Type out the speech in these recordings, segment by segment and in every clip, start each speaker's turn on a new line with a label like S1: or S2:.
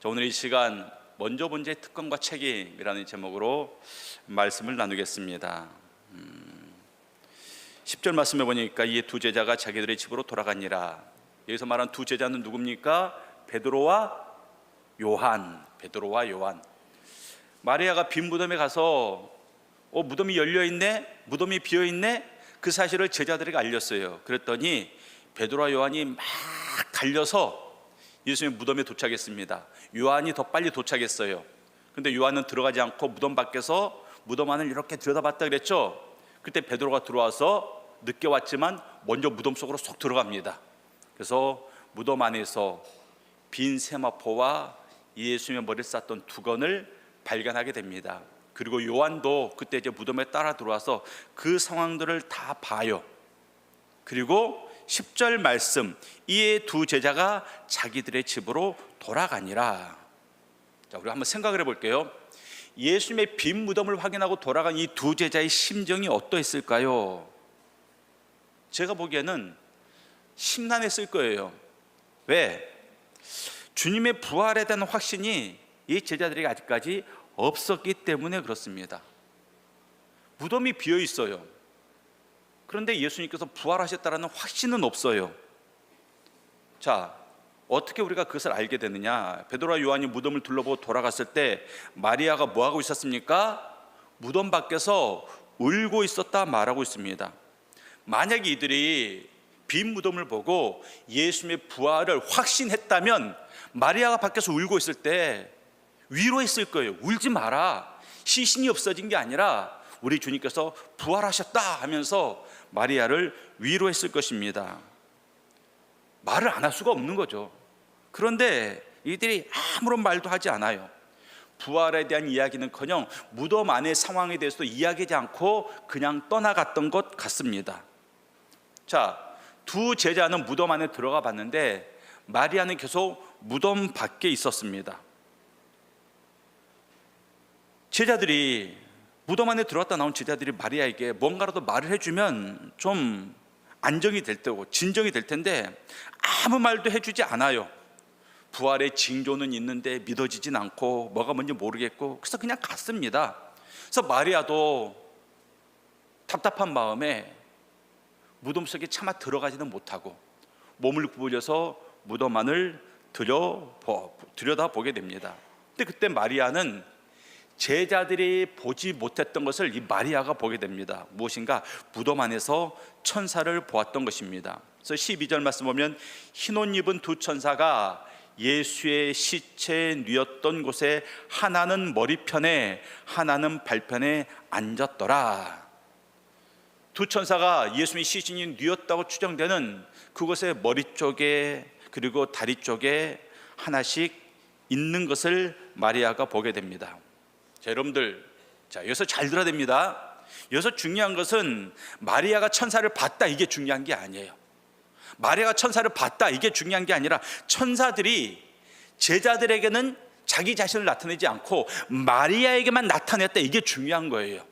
S1: 오늘 이 시간 먼저 본 자의 특권과 책임이라는 제목으로 말씀을 나누겠습니다. 10절 말씀해 보니까 이 두 제자가 자기들의 집으로 돌아가니라. 여기서 말한 두 제자는 누굽니까? 베드로와 요한. 마리아가 빈 무덤에 가서 무덤이 열려있네, 무덤이 비어있네, 그 사실을 제자들에게 알렸어요. 그랬더니 베드로와 요한이 막 달려서 예수님의 무덤에 도착했습니다. 요한이 더 빨리 도착했어요. 근데 요한은 들어가지 않고 무덤 밖에서 무덤 안을 이렇게 들여다봤다 그랬죠. 그때 베드로가 들어와서 늦게 왔지만 먼저 무덤 속으로 쏙 들어갑니다. 그래서 무덤 안에서 빈 세마포와 예수님의 머리를 쌌던 두건을 발견하게 됩니다. 그리고 요한도 그때 이제 무덤에 따라 들어와서 그 상황들을 다 봐요. 그리고 10절 말씀, 이에 두 제자가 자기들의 집으로 돌아가니라. 자, 우리 한번 생각을 해볼게요. 예수님의 빈 무덤을 확인하고 돌아간 이 두 제자의 심정이 어떠했을까요? 제가 보기에는 심란했을 거예요. 왜? 주님의 부활에 대한 확신이 이 제자들에게 아직까지 없었기 때문에 그렇습니다. 무덤이 비어 있어요. 그런데 예수님께서 부활하셨다는 확신은 없어요. 자, 어떻게 우리가 그것을 알게 되느냐? 베드로와 요한이 무덤을 둘러보고 돌아갔을 때 마리아가 뭐하고 있었습니까? 무덤 밖에서 울고 있었다 말하고 있습니다. 만약에 이들이 빈 무덤을 보고 예수님의 부활을 확신했다면 마리아가 밖에서 울고 있을 때 위로했을 거예요. 울지 마라. 시신이 없어진 게 아니라 우리 주님께서 부활하셨다 하면서 마리아를 위로했을 것입니다. 말을 안 할 수가 없는 거죠. 그런데 이들이 아무런 말도 하지 않아요. 부활에 대한 이야기는커녕 무덤 안의 상황에 대해서도 이야기하지 않고 그냥 떠나갔던 것 같습니다. 자, 두 제자는 무덤 안에 들어가 봤는데 마리아는 계속 무덤 밖에 있었습니다. 제자들이 무덤 안에 들어갔다 나온 제자들이 마리아에게 뭔가라도 말을 해주면 좀 안정이 될 테고 진정이 될 텐데 아무 말도 해주지 않아요. 부활의 징조는 있는데 믿어지진 않고 뭐가 뭔지 모르겠고 그래서 그냥 갔습니다. 그래서 마리아도 답답한 마음에 무덤 속에 차마 들어가지는 못하고 몸을 구부려서 무덤 안을 들여다보게 됩니다. 근데 그때 마리아는 제자들이 보지 못했던 것을 이 마리아가 보게 됩니다. 무엇인가? 무덤 안에서 천사를 보았던 것입니다. 그래서 12절 말씀 보면 흰옷 입은 두 천사가 예수의 시체에 누웠던 곳에 하나는 머리편에 하나는 발편에 앉았더라. 두 천사가 예수님의 시신이 누웠다고 추정되는 그곳의 머리 쪽에 그리고 다리 쪽에 하나씩 있는 것을 마리아가 보게 됩니다. 자, 여러분들, 여기서 잘 들어야 됩니다. 여기서 중요한 것은 마리아가 천사를 봤다 이게 중요한 게 아니에요. 마리아가 천사를 봤다 이게 중요한 게 아니라 천사들이 제자들에게는 자기 자신을 나타내지 않고 마리아에게만 나타냈다 이게 중요한 거예요.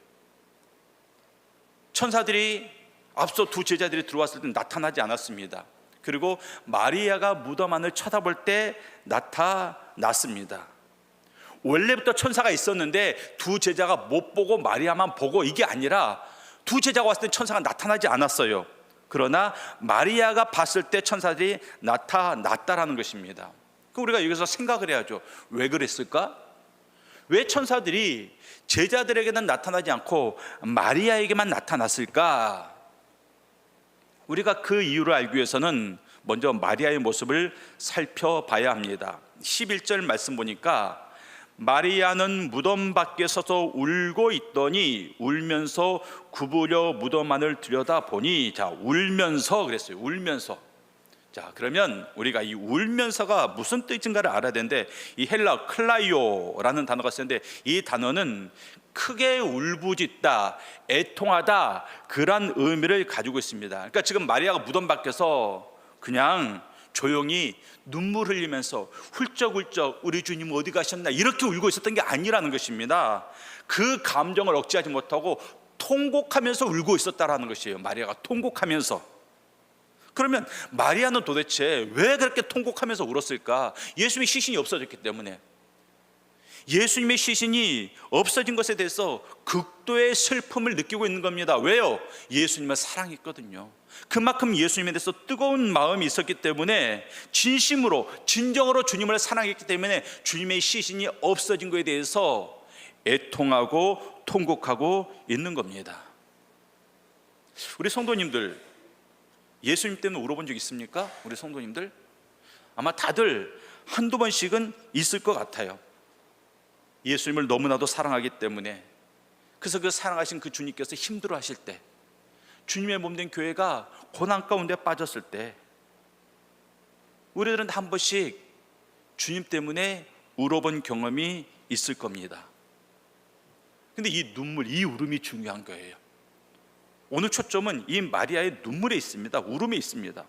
S1: 천사들이 앞서 두 제자들이 들어왔을 때 나타나지 않았습니다. 그리고 마리아가 무덤 안을 쳐다볼 때 나타났습니다. 원래부터 천사가 있었는데 두 제자가 못 보고 마리아만 보고 이게 아니라 두 제자가 왔을 때 천사가 나타나지 않았어요. 그러나 마리아가 봤을 때 천사들이 나타났다라는 것입니다. 그럼 우리가 여기서 생각을 해야죠. 왜 그랬을까? 왜 천사들이 제자들에게는 나타나지 않고 마리아에게만 나타났을까? 우리가 그 이유를 알기 위해서는 먼저 마리아의 모습을 살펴봐야 합니다. 11절 말씀 보니까 마리아는 무덤 밖에 서서 울고 있더니 울면서 구부려 무덤 안을 들여다보니, 자, 울면서 그랬어요. 울면서. 자, 그러면 우리가 이 울면서가 무슨 뜻인가를 알아야 되는데 이 헬라 클라이오라는 단어가 쓰는데 이 단어는 크게 울부짖다, 애통하다 그런 의미를 가지고 있습니다. 그러니까 지금 마리아가 무덤 밖에서 그냥 조용히 눈물 흘리면서 훌쩍훌쩍 우리 주님 어디 가셨나 이렇게 울고 있었던 게 아니라는 것입니다. 그 감정을 억제하지 못하고 통곡하면서 울고 있었다라는 것이에요. 마리아가 통곡하면서. 그러면 마리아는 도대체 왜 그렇게 통곡하면서 울었을까? 예수님의 시신이 없어졌기 때문에. 예수님의 시신이 없어진 것에 대해서 극도의 슬픔을 느끼고 있는 겁니다. 왜요? 예수님을 사랑했거든요. 그만큼 예수님에 대해서 뜨거운 마음이 있었기 때문에, 진심으로 진정으로 주님을 사랑했기 때문에 주님의 시신이 없어진 것에 대해서 애통하고 통곡하고 있는 겁니다. 우리 성도님들, 예수님 때문에 울어본 적 있습니까? 우리 성도님들 아마 다들 한두 번씩은 있을 것 같아요. 예수님을 너무나도 사랑하기 때문에. 그래서 그 사랑하신 그 주님께서 힘들어 하실 때, 주님의 몸된 교회가 고난 가운데 빠졌을 때, 우리들은 한 번씩 주님 때문에 울어본 경험이 있을 겁니다. 근데 이 눈물, 이 울음이 중요한 거예요. 오늘 초점은 이 마리아의 눈물에 있습니다. 울음에 있습니다.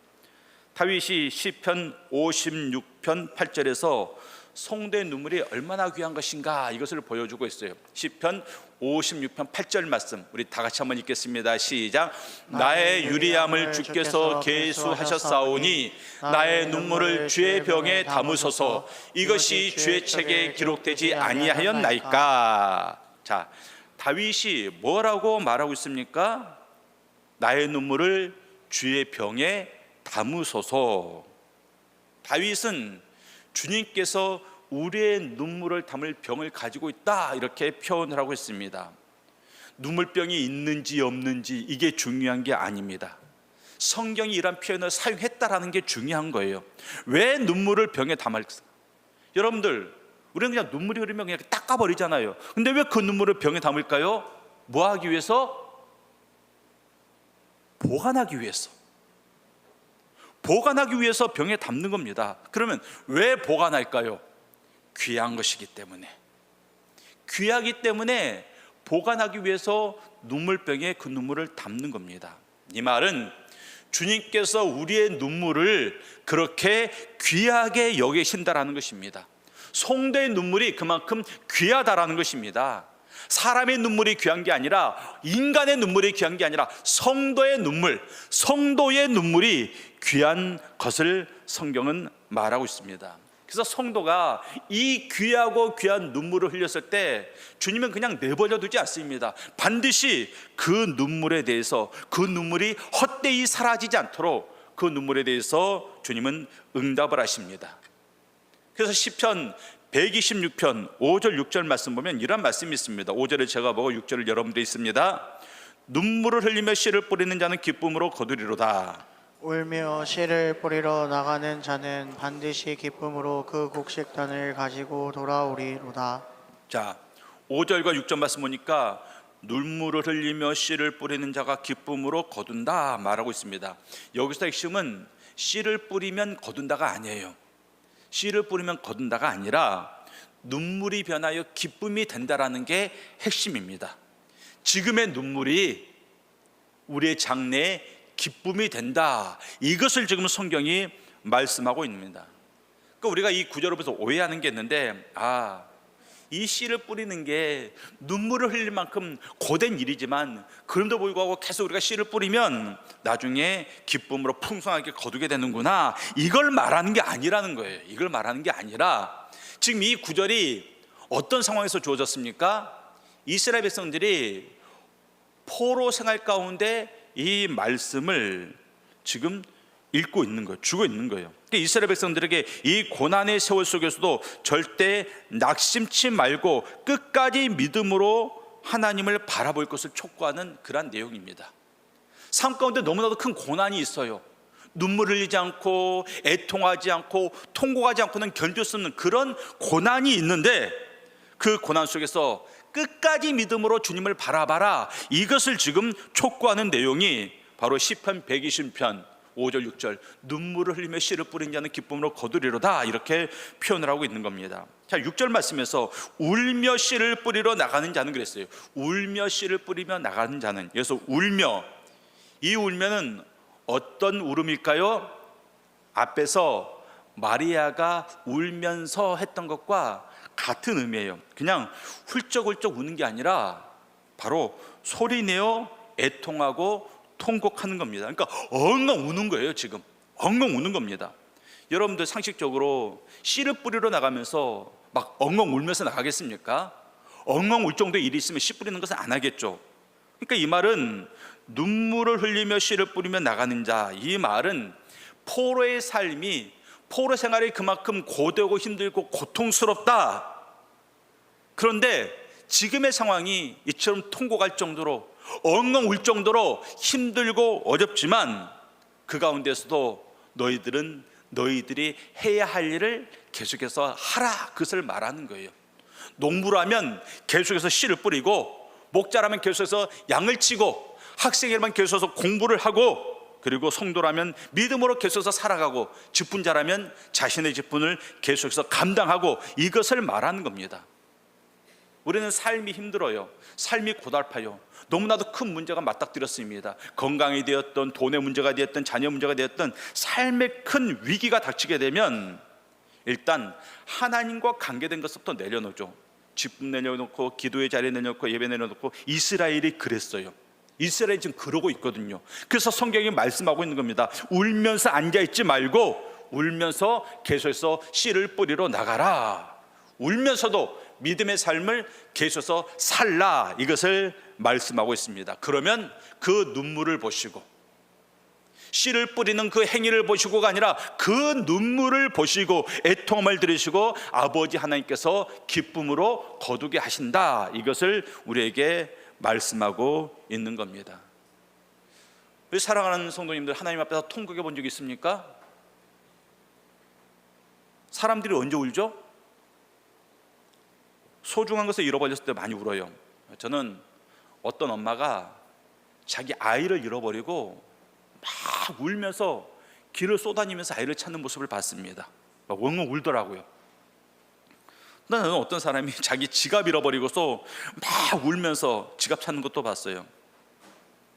S1: 다윗이 시편 56편 8절에서 성도의 눈물이 얼마나 귀한 것인가, 이것을 보여주고 있어요. 시편 56편 8절 말씀 우리 다 같이 한번 읽겠습니다. 시작. 나의 유리함을 주께서 계수하셨사오니 나의 눈물을 주의 병에 담으소서. 이것이 주의 책에 기록되지 아니하였나이까. 자, 다윗이 뭐라고 말하고 있습니까? 나의 눈물을 주의 병에 담으소서. 다윗은 주님께서 우리의 눈물을 담을 병을 가지고 있다, 이렇게 표현을 하고 있습니다. 눈물병이 있는지 없는지 이게 중요한 게 아닙니다. 성경이 이런 표현을 사용했다라는 게 중요한 거예요. 왜 눈물을 병에 담을까? 여러분들, 우리는 그냥 눈물이 흐르면 그냥 닦아버리잖아요. 근데 왜 그 눈물을 병에 담을까요? 뭐 하기 위해서? 보관하기 위해서. 보관하기 위해서 병에 담는 겁니다. 그러면 왜 보관할까요? 귀한 것이기 때문에. 귀하기 때문에 보관하기 위해서 눈물병에 그 눈물을 담는 겁니다. 이 말은 주님께서 우리의 눈물을 그렇게 귀하게 여기신다라는 것입니다. 성도의 눈물이 그만큼 귀하다라는 것입니다. 사람의 눈물이 귀한 게 아니라, 인간의 눈물이 귀한 게 아니라 성도의 눈물, 성도의 눈물이 귀한 것을 성경은 말하고 있습니다. 그래서 성도가 이 귀하고 귀한 눈물을 흘렸을 때 주님은 그냥 내버려 두지 않습니다. 반드시 그 눈물에 대해서, 그 눈물이 헛되이 사라지지 않도록 그 눈물에 대해서 주님은 응답을 하십니다. 그래서 시편 126편 5절 6절 말씀 보면 이런 말씀이 있습니다. 5절을 제가 보고 6절을 여러분들이 있습니다. 눈물을 흘리며 씨를 뿌리는 자는 기쁨으로 거두리로다.
S2: 울며 씨를 뿌리러 나가는 자는 반드시 기쁨으로 그 곡식단을 가지고 돌아오리로다.
S1: 자, 5절과 6절 말씀 보니까 눈물을 흘리며 씨를 뿌리는 자가 기쁨으로 거둔다 말하고 있습니다. 여기서 핵심은 씨를 뿌리면 거둔다가 아니에요. 씨를 뿌리면 거둔다가 아니라 눈물이 변하여 기쁨이 된다라는 게 핵심입니다. 지금의 눈물이 우리의 장래에 기쁨이 된다, 이것을 지금 성경이 말씀하고 있습니다. 그러니까 우리가 이 구절을 보면서 오해하는 게 있는데, 이 씨를 뿌리는 게 눈물을 흘릴 만큼 고된 일이지만 그럼에도 불구하고 계속 우리가 씨를 뿌리면 나중에 기쁨으로 풍성하게 거두게 되는구나, 이걸 말하는 게 아니라는 거예요. 이걸 말하는 게 아니라, 지금 이 구절이 어떤 상황에서 주어졌습니까? 이스라엘 백성들이 포로 생활 가운데 이 말씀을 지금 읽고 있는 거예요. 주고 있는 거예요. 이스라엘 백성들에게 이 고난의 세월 속에서도 절대 낙심치 말고 끝까지 믿음으로 하나님을 바라볼 것을 촉구하는 그런 내용입니다. 삶 가운데 너무나도 큰 고난이 있어요. 눈물 흘리지 않고 애통하지 않고 통곡하지 않고는 견딜 수 없는 그런 고난이 있는데, 그 고난 속에서 끝까지 믿음으로 주님을 바라봐라, 이것을 지금 촉구하는 내용이 바로 시편 120편 5절 6절 눈물을 흘리며 씨를 뿌린 자는 기쁨으로 거두리로다, 이렇게 표현을 하고 있는 겁니다. 자, 6절 말씀에서 울며 씨를 뿌리러 나가는 자는 그랬어요. 울며 씨를 뿌리며 나가는 자는, 그래서 울며, 이 울면은 어떤 울음일까요? 앞에서 마리아가 울면서 했던 것과 같은 의미예요. 그냥 훌쩍훌쩍 우는 게 아니라 바로 소리내어 애통하고 통곡하는 겁니다. 그러니까 엉엉 우는 거예요. 지금 엉엉 우는 겁니다. 여러분들 상식적으로 씨를 뿌리러 나가면서 막 엉엉 울면서 나가겠습니까? 엉엉 울 정도의 일이 있으면 씨 뿌리는 것은 안 하겠죠. 그러니까 이 말은 눈물을 흘리며 씨를 뿌리며 나가는 자, 이 말은 포로의 삶이, 포로 생활이 그만큼 고되고 힘들고 고통스럽다. 그런데 지금의 상황이 이처럼 통곡할 정도로 엉엉 울 정도로 힘들고 어렵지만 그 가운데서도 너희들이 해야 할 일을 계속해서 하라, 그것을 말하는 거예요. 농부라면 계속해서 씨를 뿌리고, 목자라면 계속해서 양을 치고, 학생이라면 계속해서 공부를 하고, 그리고 성도라면 믿음으로 계속해서 살아가고, 직분자라면 자신의 직분을 계속해서 감당하고, 이것을 말하는 겁니다. 우리는 삶이 힘들어요. 삶이 고달파요. 너무나도 큰 문제가 맞닥뜨렸습니다. 건강이 되었던, 돈의 문제가 되었던, 자녀 문제가 되었던 삶의 큰 위기가 닥치게 되면 일단 하나님과 관계된 것부터 내려놓죠. 직분 내려놓고, 기도의 자리 내려놓고, 예배 내려놓고. 이스라엘이 그랬어요. 이스라엘이 지금 그러고 있거든요. 그래서 성경이 말씀하고 있는 겁니다. 울면서 앉아있지 말고 울면서 계속해서 씨를 뿌리러 나가라. 울면서도 믿음의 삶을 계속해서 살라, 이것을 말씀하고 있습니다. 그러면 그 눈물을 보시고, 씨를 뿌리는 그 행위를 보시고가 아니라 그 눈물을 보시고 애통함을 들으시고 아버지 하나님께서 기쁨으로 거두게 하신다, 이것을 우리에게 말씀하고 있는 겁니다. 우리 사랑하는 성도님들, 하나님 앞에서 통곡해 본 적 있습니까? 사람들이 언제 울죠? 소중한 것을 잃어버렸을 때 많이 울어요. 저는 어떤 엄마가 자기 아이를 잃어버리고 막 울면서 길을 쏘다니면서 아이를 찾는 모습을 봤습니다. 막 엉엉 울더라고요. 나는 어떤 사람이 자기 지갑 잃어버리고서 막 울면서 지갑 찾는 것도 봤어요.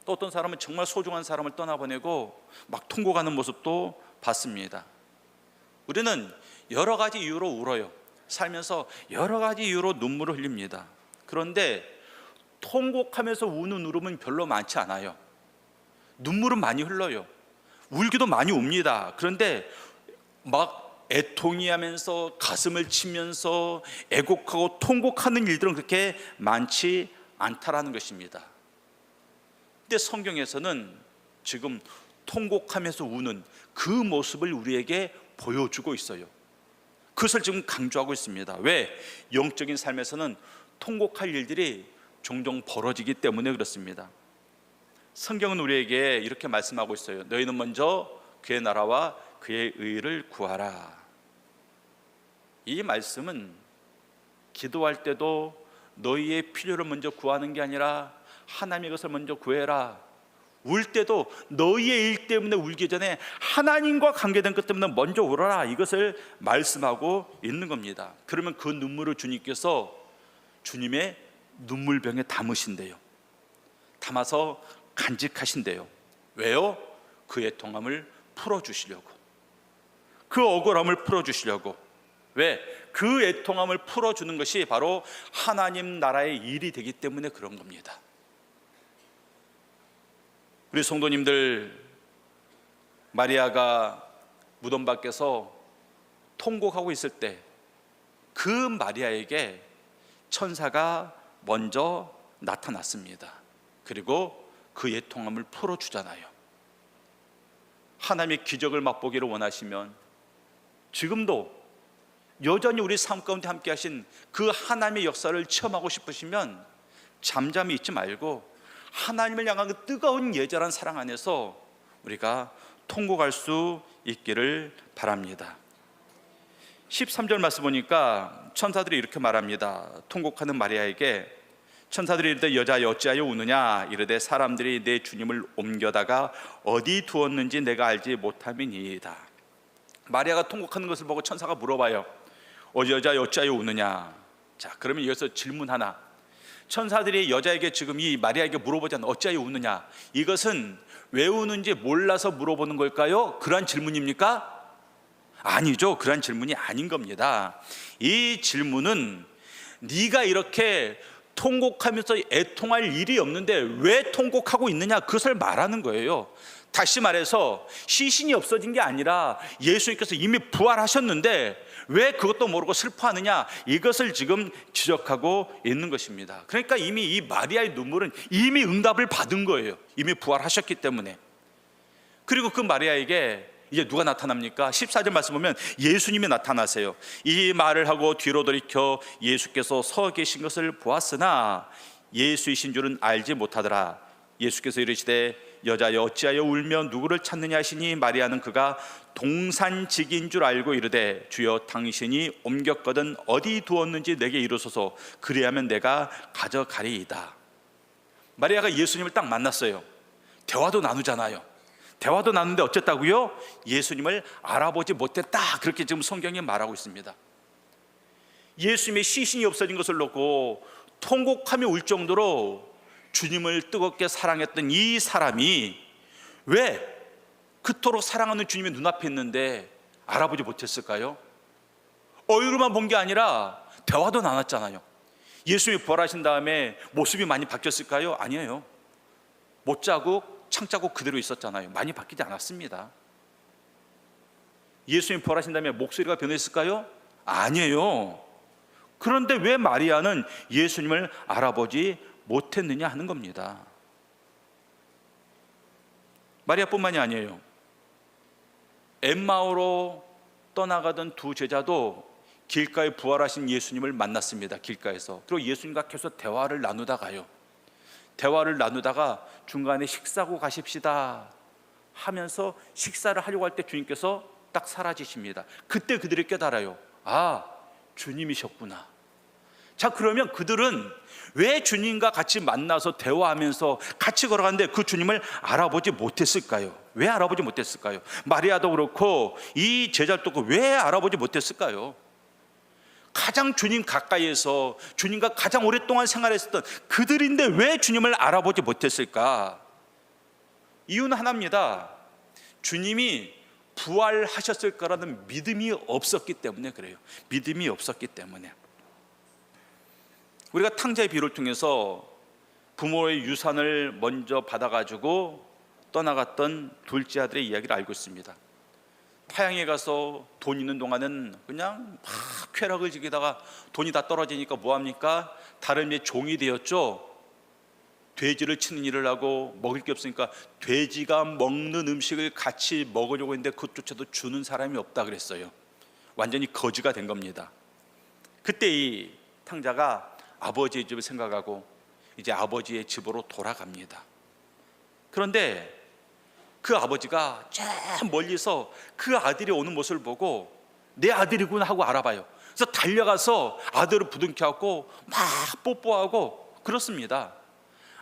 S1: 또 어떤 사람은 정말 소중한 사람을 떠나보내고 막 통곡하는 모습도 봤습니다. 우리는 여러 가지 이유로 울어요. 살면서 여러 가지 이유로 눈물을 흘립니다. 그런데 통곡하면서 우는 울음은 별로 많지 않아요. 눈물은 많이 흘러요. 울기도 많이 웁니다. 그런데 막 애통해하면서 가슴을 치면서 애곡하고 통곡하는 일들은 그렇게 많지 않다라는 것입니다. 근데 성경에서는 지금 통곡하면서 우는 그 모습을 우리에게 보여주고 있어요. 그것을 지금 강조하고 있습니다. 왜? 영적인 삶에서는 통곡할 일들이 종종 벌어지기 때문에 그렇습니다. 성경은 우리에게 이렇게 말씀하고 있어요. 너희는 먼저 그의 나라와 그의 의를 구하라. 이 말씀은 기도할 때도 너희의 필요를 먼저 구하는 게 아니라 하나님의 것을 먼저 구해라. 울 때도 너희의 일 때문에 울기 전에 하나님과 관계된 것 때문에 먼저 울어라, 이것을 말씀하고 있는 겁니다. 그러면 그 눈물을 주님께서 주님의 눈물병에 담으신대요. 담아서 간직하신대요. 왜요? 그 애통함을 풀어주시려고, 그 억울함을 풀어주시려고. 왜? 그 애통함을 풀어주는 것이 바로 하나님 나라의 일이 되기 때문에 그런 겁니다. 우리 성도님들, 마리아가 무덤 밖에서 통곡하고 있을 때 그 마리아에게 천사가 먼저 나타났습니다. 그리고 그 애통함을 풀어주잖아요. 하나님의 기적을 맛보기를 원하시면 지금도 여전히 우리 삶 가운데 함께 하신 그 하나님의 역사를 체험하고 싶으시면 잠잠히 있지 말고 하나님을 향한 그 뜨거운 예절한 사랑 안에서 우리가 통곡할 수 있기를 바랍니다. 13절 말씀 보니까 천사들이 이렇게 말합니다. 통곡하는 마리아에게 천사들이 이르되 여자여 어찌하여 우느냐, 이르되 사람들이 내 주님을 옮겨다가 어디 두었는지 내가 알지 못함이니이다. 마리아가 통곡하는 것을 보고 천사가 물어봐요. 여자여 어찌하여 우느냐. 자, 그러면 여기서 질문 하나. 천사들이 여자에게 지금 이 마리아에게 물어보잖아요. 어찌하여 우느냐. 이것은 왜 우는지 몰라서 물어보는 걸까요? 그러한 질문입니까? 아니죠. 그러한 질문이 아닌 겁니다. 이 질문은 네가 이렇게 통곡하면서 애통할 일이 없는데 왜 통곡하고 있느냐, 그것을 말하는 거예요. 다시 말해서 시신이 없어진 게 아니라 예수님께서 이미 부활하셨는데 왜 그것도 모르고 슬퍼하느냐, 이것을 지금 지적하고 있는 것입니다. 그러니까 이미 이 마리아의 눈물은 이미 응답을 받은 거예요. 이미 부활하셨기 때문에. 그리고 그 마리아에게 이제 누가 나타납니까? 14절 말씀 보면 예수님이 나타나세요. 이 말을 하고 뒤로 돌이켜 예수께서 서 계신 것을 보았으나 예수이신 줄은 알지 못하더라. 예수께서 이르시되 여자여 어찌하여 울며 누구를 찾느냐 하시니 마리아는 그가 동산직인 줄 알고 이르되 주여 당신이 옮겼거든 어디 두었는지 내게 이르소서 그리하면 내가 가져가리이다. 마리아가 예수님을 딱 만났어요. 대화도 나누잖아요. 대화도 나누는데 어쨌다고요? 예수님을 알아보지 못했다, 그렇게 지금 성경이 말하고 있습니다. 예수님의 시신이 없어진 것을 놓고 통곡하며 울 정도로 주님을 뜨겁게 사랑했던 이 사람이 왜 그토록 사랑하는 주님의 눈앞에 있는데 알아보지 못했을까요? 얼굴만 본 게 아니라 대화도 나눴잖아요. 예수님이 부활하신 다음에 모습이 많이 바뀌었을까요? 아니에요. 못자국 창자국 그대로 있었잖아요. 많이 바뀌지 않았습니다. 예수님이 부활하신 다음에 목소리가 변했을까요? 아니에요. 그런데 왜 마리아는 예수님을 알아보지 못했느냐 하는 겁니다. 마리아뿐만이 아니에요. 엠마오로 떠나가던 두 제자도 길가에 부활하신 예수님을 만났습니다. 길가에서. 그리고 예수님과 계속 대화를 나누다가요, 대화를 나누다가 중간에 식사하고 가십시다 하면서 식사를 하려고 할 때 주님께서 딱 사라지십니다. 그때 그들이 깨달아요. 아, 주님이셨구나. 자, 그러면 그들은 왜 주님과 같이 만나서 대화하면서 같이 걸어가는데 그 주님을 알아보지 못했을까요? 왜 알아보지 못했을까요? 마리아도 그렇고 이 제자도 그렇고 왜 알아보지 못했을까요? 가장 주님 가까이에서 주님과 가장 오랫동안 생활했었던 그들인데 왜 주님을 알아보지 못했을까? 이유는 하나입니다. 주님이 부활하셨을 거라는 믿음이 없었기 때문에 그래요. 믿음이 없었기 때문에. 우리가 탕자의 비유를 통해서 부모의 유산을 먼저 받아가지고 떠나갔던 둘째 아들의 이야기를 알고 있습니다. 타향에 가서 돈 있는 동안은 그냥 막 쾌락을 즐기다가 돈이 다 떨어지니까 뭐합니까? 다른 의 종이 되었죠. 돼지를 치는 일을 하고 먹을 게 없으니까 돼지가 먹는 음식을 같이 먹으려고 했는데 그것조차도 주는 사람이 없다 그랬어요. 완전히 거지가 된 겁니다. 그때 이 탕자가 아버지의 집을 생각하고 이제 아버지의 집으로 돌아갑니다. 그런데 그 아버지가 저 멀리서 그 아들이 오는 모습을 보고 내 아들이구나 하고 알아봐요. 그래서 달려가서 아들을 부둥켜안고 막 뽀뽀하고 그렇습니다.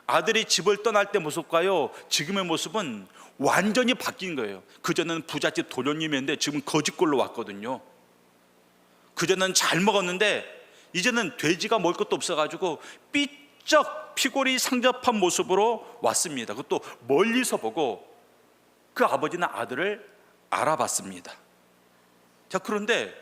S1: 아들이 집을 떠날 때 모습과요, 지금의 모습은 완전히 바뀐 거예요. 그전에는 부잣집 도련님이었는데 지금 거지꼴로 왔거든요. 그전에는 잘 먹었는데 이제는 돼지가 먹을 것도 없어가지고 삐쩍 피골이 상접한 모습으로 왔습니다. 그것도 멀리서 보고 그 아버지는 아들을 알아봤습니다. 자, 그런데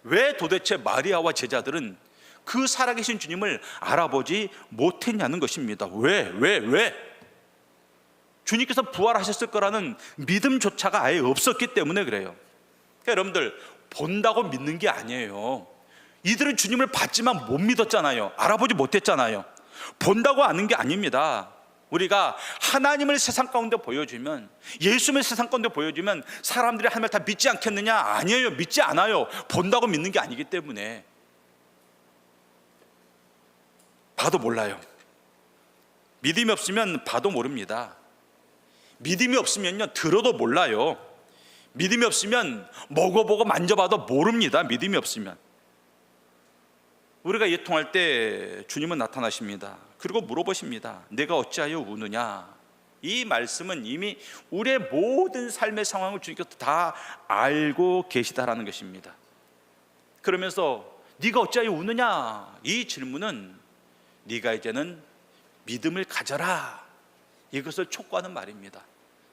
S1: 왜 도대체 마리아와 제자들은 그 살아계신 주님을 알아보지 못했냐는 것입니다. 왜? 주님께서 부활하셨을 거라는 믿음조차가 아예 없었기 때문에 그래요. 그러니까 여러분들, 본다고 믿는 게 아니에요. 이들은 주님을 봤지만 못 믿었잖아요. 알아보지 못했잖아요. 본다고 아는 게 아닙니다. 우리가 하나님을 세상 가운데 보여주면, 예수님을 세상 가운데 보여주면 사람들이 하나님을 다 믿지 않겠느냐? 아니에요. 믿지 않아요. 본다고 믿는 게 아니기 때문에. 봐도 몰라요. 믿음이 없으면 봐도 모릅니다. 믿음이 없으면요, 들어도 몰라요. 믿음이 없으면 먹어보고 만져봐도 모릅니다. 믿음이 없으면. 우리가 예통할 때 주님은 나타나십니다. 그리고 물어보십니다. 내가 어찌하여 우느냐? 이 말씀은 이미 우리의 모든 삶의 상황을 주님께서 다 알고 계시다라는 것입니다. 그러면서 네가 어찌하여 우느냐? 이 질문은 네가 이제는 믿음을 가져라, 이것을 촉구하는 말입니다.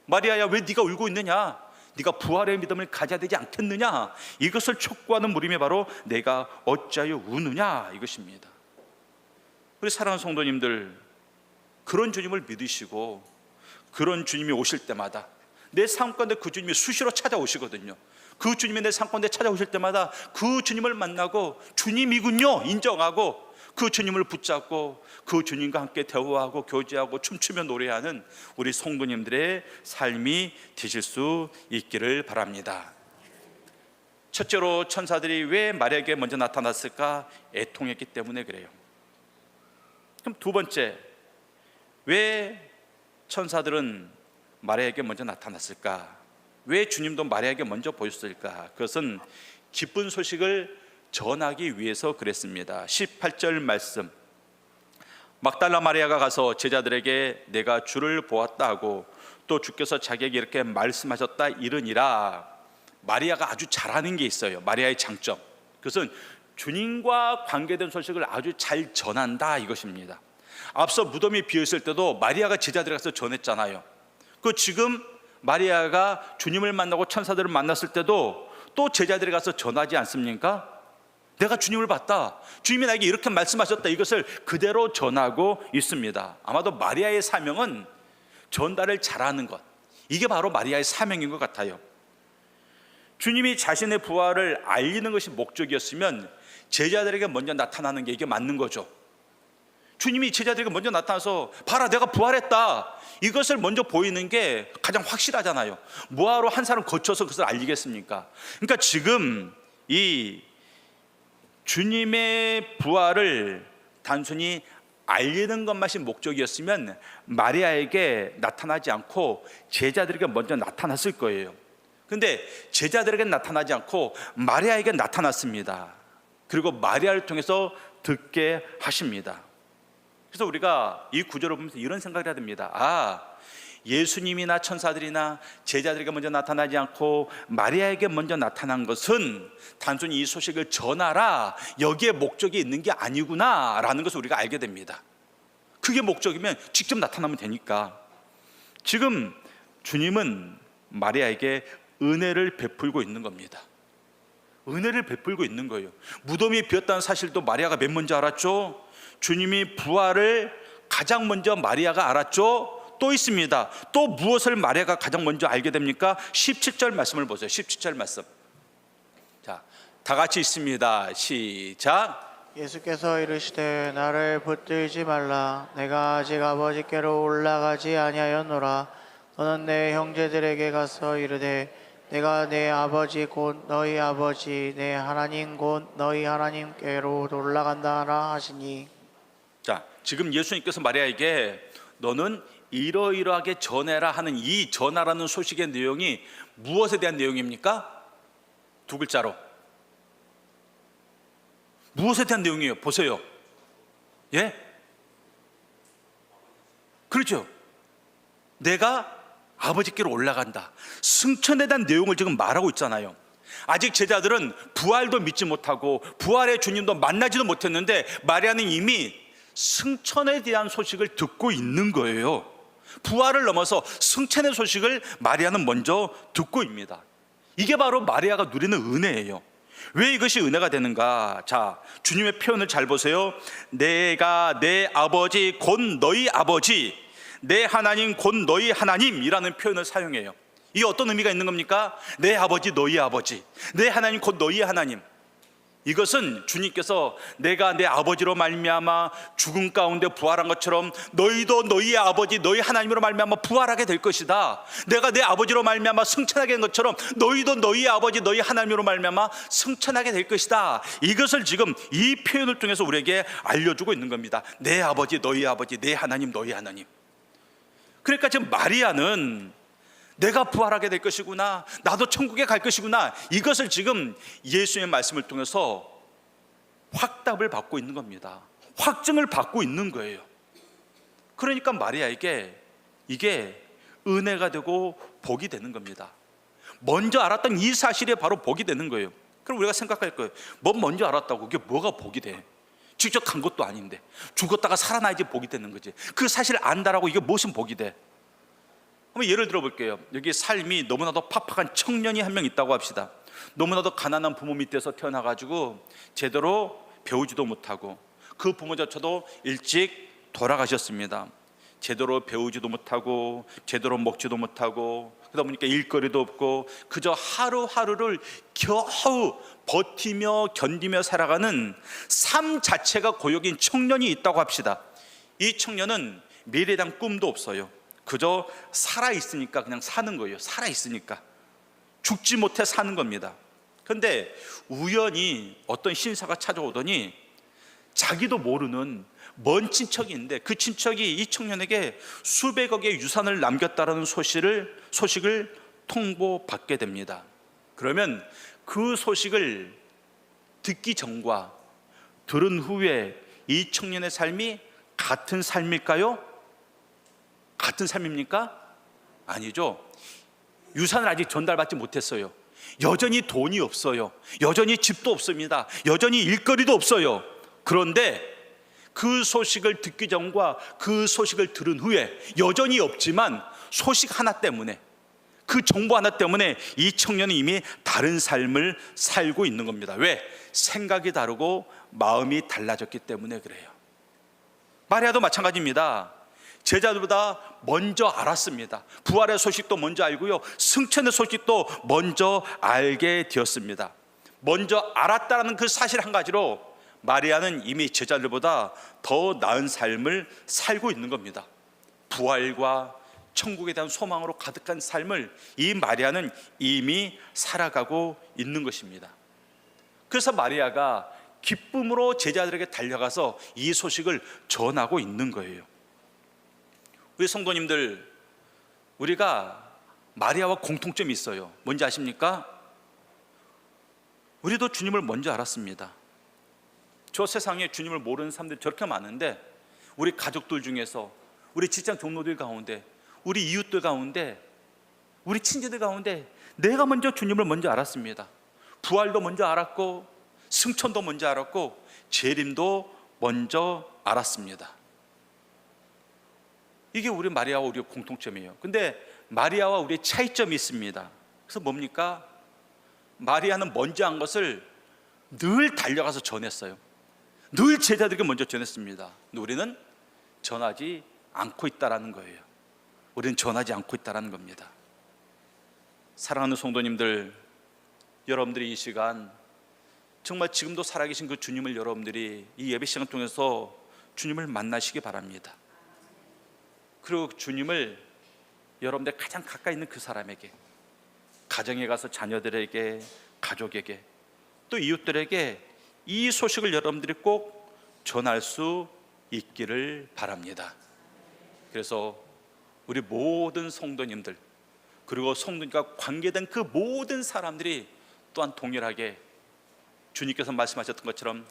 S1: 마리아야, 왜 네가 울고 있느냐? 네가 부활의 믿음을 가져야 되지 않겠느냐? 이것을 촉구하는 물음이 바로 내가 어찌하여 우느냐, 이것입니다. 우리 사랑하는 성도님들, 그런 주님을 믿으시고 그런 주님이 오실 때마다 내 삶 가운데 그 주님이 수시로 찾아오시거든요. 그 주님이 내 삶 가운데 찾아오실 때마다 그 주님을 만나고 주님이군요 인정하고 그 주님을 붙잡고 그 주님과 함께 대화하고 교제하고 춤추며 노래하는 우리 성도님들의 삶이 되실 수 있기를 바랍니다. 첫째로 천사들이 왜 마리아에게 먼저 나타났을까? 애통했기 때문에 그래요. 그럼 두 번째, 왜 천사들은 마리아에게 먼저 나타났을까? 왜 주님도 마리아에게 먼저 보였을까? 그것은 기쁜 소식을 전하기 위해서 그랬습니다. 18절 말씀, 막달라 마리아가 가서 제자들에게 내가 주를 보았다 하고 또 주께서 자기에게 이렇게 말씀하셨다 이르니라. 마리아가 아주 잘하는 게 있어요. 마리아의 장점, 그것은 주님과 관계된 소식을 아주 잘 전한다 이것입니다. 앞서 무덤이 비어있을 때도 마리아가 제자들에 가서 전했잖아요. 그 지금 마리아가 주님을 만나고 천사들을 만났을 때도 또 제자들에 가서 전하지 않습니까? 내가 주님을 봤다, 주님이 나에게 이렇게 말씀하셨다, 이것을 그대로 전하고 있습니다. 아마도 마리아의 사명은 전달을 잘하는 것, 이게 바로 마리아의 사명인 것 같아요. 주님이 자신의 부활을 알리는 것이 목적이었으면 제자들에게 먼저 나타나는 게 이게 맞는 거죠. 주님이 제자들에게 먼저 나타나서 봐라 내가 부활했다, 이것을 먼저 보이는 게 가장 확실하잖아요. 뭐하러 한 사람 거쳐서 그것을 알리겠습니까? 그러니까 지금 이 주님의 부활을 단순히 알리는 것만이 목적이었으면 마리아에게 나타나지 않고 제자들에게 먼저 나타났을 거예요. 근데 제자들에게 나타나지 않고 마리아에게 나타났습니다. 그리고 마리아를 통해서 듣게 하십니다. 그래서 우리가 이 구절을 보면서 이런 생각을 해야 됩니다. 예수님이나 천사들이나 제자들에게 먼저 나타나지 않고 마리아에게 먼저 나타난 것은 단순히 이 소식을 전하라, 여기에 목적이 있는 게 아니구나 라는 것을 우리가 알게 됩니다. 그게 목적이면 직접 나타나면 되니까. 지금 주님은 마리아에게 은혜를 베풀고 있는 겁니다. 은혜를 베풀고 있는 거예요. 무덤이 비었다는 사실도 마리아가 맨 먼저 알았죠. 주님이 부활을 가장 먼저 마리아가 알았죠. 또 있습니다. 또 무엇을 마리아가 가장 먼저 알게 됩니까? 17절 말씀을 보세요. 17절 말씀. 자, 다 같이 있습니다. 시작.
S2: 예수께서 이르시되 나를 붙들지 말라. 내가 아직 아버지께로 올라가지 아니하였노라. 너는 내 형제들에게 가서 이르되 내가 내 아버지 곧 너희 아버지 내 하나님 곧 너희 하나님께로 올라간다라 하시니.
S1: 자, 지금 예수님께서 마리아에게 너는 이러이러하게 전해라 하는 이 전하라는 소식의 내용이 무엇에 대한 내용입니까? 두 글자로. 무엇에 대한 내용이에요? 보세요. 예? 그렇죠. 내가 아버지께로 올라간다. 승천에 대한 내용을 지금 말하고 있잖아요. 아직 제자들은 부활도 믿지 못하고 부활의 주님도 만나지도 못했는데 마리아는 이미 승천에 대한 소식을 듣고 있는 거예요. 부활을 넘어서 승천의 소식을 마리아는 먼저 듣고 있습니다. 이게 바로 마리아가 누리는 은혜예요. 왜 이것이 은혜가 되는가? 자, 주님의 표현을 잘 보세요. 내가 내 아버지 곧 너희 아버지, 내 하나님 곧 너희 하나님이라는 표현을 사용해요. 이게 어떤 의미가 있는 겁니까? 내 아버지 너희 아버지, 내 하나님 곧 너희 하나님. 이것은 주님께서 내가 내 아버지로 말미암아 죽음 가운데 부활한 것처럼 너희도 너희의 아버지 너희 하나님으로 말미암아 부활하게 될 것이다. 내가 내 아버지로 말미암아 승천하게 된 것처럼 너희도 너희의 아버지 너희 하나님으로 말미암아 승천하게 될 것이다. 이것을 지금 이 표현을 통해서 우리에게 알려주고 있는 겁니다. 내 아버지 너희 아버지 내 하나님 너희 하나님. 그러니까 지금 마리아는 내가 부활하게 될 것이구나, 나도 천국에 갈 것이구나, 이것을 지금 예수의 말씀을 통해서 확답을 받고 있는 겁니다. 확증을 받고 있는 거예요. 그러니까 마리아에게 이게 은혜가 되고 복이 되는 겁니다. 먼저 알았던 이 사실이 바로 복이 되는 거예요. 그럼 우리가 생각할 거예요. 뭐 먼저 알았다고 그게 뭐가 복이 돼? 직접 간 것도 아닌데 죽었다가 살아나야지 복이 되는 거지. 그 사실을 안다라고 이게 무슨 복이 돼? 한번 예를 들어 볼게요. 여기 삶이 너무나도 팍팍한 청년이 한 명 있다고 합시다. 너무나도 가난한 부모 밑에서 태어나가지고 제대로 배우지도 못하고 그 부모조차도 일찍 돌아가셨습니다. 제대로 배우지도 못하고 제대로 먹지도 못하고 그러다 보니까 일거리도 없고 그저 하루하루를 겨우 버티며 견디며 살아가는 삶 자체가 고역인 청년이 있다고 합시다. 이 청년은 미래에 대한 꿈도 없어요. 그저 살아있으니까 그냥 사는 거예요. 살아있으니까 죽지 못해 사는 겁니다. 그런데 우연히 어떤 신사가 찾아오더니 자기도 모르는 먼 친척이 있는데 그 친척이 이 청년에게 수백억의 유산을 남겼다는 소식을 통보받게 됩니다. 그러면 그 소식을 듣기 전과 들은 후에 이 청년의 삶이 같은 삶일까요? 같은 삶입니까? 아니죠. 유산을 아직 전달받지 못했어요. 여전히 돈이 없어요. 여전히 집도 없습니다. 여전히 일거리도 없어요. 그런데 그 소식을 듣기 전과 그 소식을 들은 후에 여전히 없지만 소식 하나 때문에, 그 정보 하나 때문에 이 청년은 이미 다른 삶을 살고 있는 겁니다. 왜? 생각이 다르고 마음이 달라졌기 때문에 그래요. 마리아도 마찬가지입니다. 제자들보다 먼저 알았습니다. 부활의 소식도 먼저 알고요, 승천의 소식도 먼저 알게 되었습니다. 먼저 알았다는 그 사실 한 가지로 마리아는 이미 제자들보다 더 나은 삶을 살고 있는 겁니다. 부활과 천국에 대한 소망으로 가득한 삶을 이 마리아는 이미 살아가고 있는 것입니다. 그래서 마리아가 기쁨으로 제자들에게 달려가서 이 소식을 전하고 있는 거예요. 우리 성도님들, 우리가 마리아와 공통점이 있어요. 뭔지 아십니까? 우리도 주님을 먼저 알았습니다. 저 세상에 주님을 모르는 사람들이 저렇게 많은데, 우리 가족들 중에서, 우리 직장 동료들 가운데, 우리 이웃들 가운데, 우리 친지들 가운데 내가 먼저 주님을 먼저 알았습니다. 부활도 먼저 알았고 승천도 먼저 알았고 재림도 먼저 알았습니다. 이게 우리 마리아와 우리의 공통점이에요. 근데 마리아와 우리의 차이점이 있습니다. 그래서 뭡니까? 마리아는 먼저 한 것을 늘 달려가서 전했어요. 늘 제자들에게 먼저 전했습니다. 근데 우리는 전하지 않고 있다라는 거예요. 우리는 전하지 않고 있다라는 겁니다. 사랑하는 성도님들, 여러분들이 이 시간 정말 지금도 살아계신 그 주님을 여러분들이 이 예배 시간을 통해서 주님을 만나시기 바랍니다. 그리고 주님을 여러분들 가장 가까이 있는 그 사람에게, 가정에 가서 자녀들에게, 가족에게, 또 이웃들에게 이 소식을 여러분들이 꼭 전할 수 있기를 바랍니다. 그래서 우리 모든 성도님들, 그리고 성도님과 관계된 그 모든 사람들이 또한 동일하게 주님께서 말씀하셨던 것처럼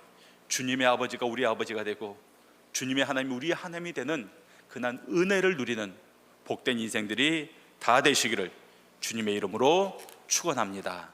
S1: 주님의 아버지가 우리 아버지가 되고 주님의 하나님이 우리의 하나님이 되는 그날 은혜를 누리는 복된 인생들이 다 되시기를 주님의 이름으로 축원합니다.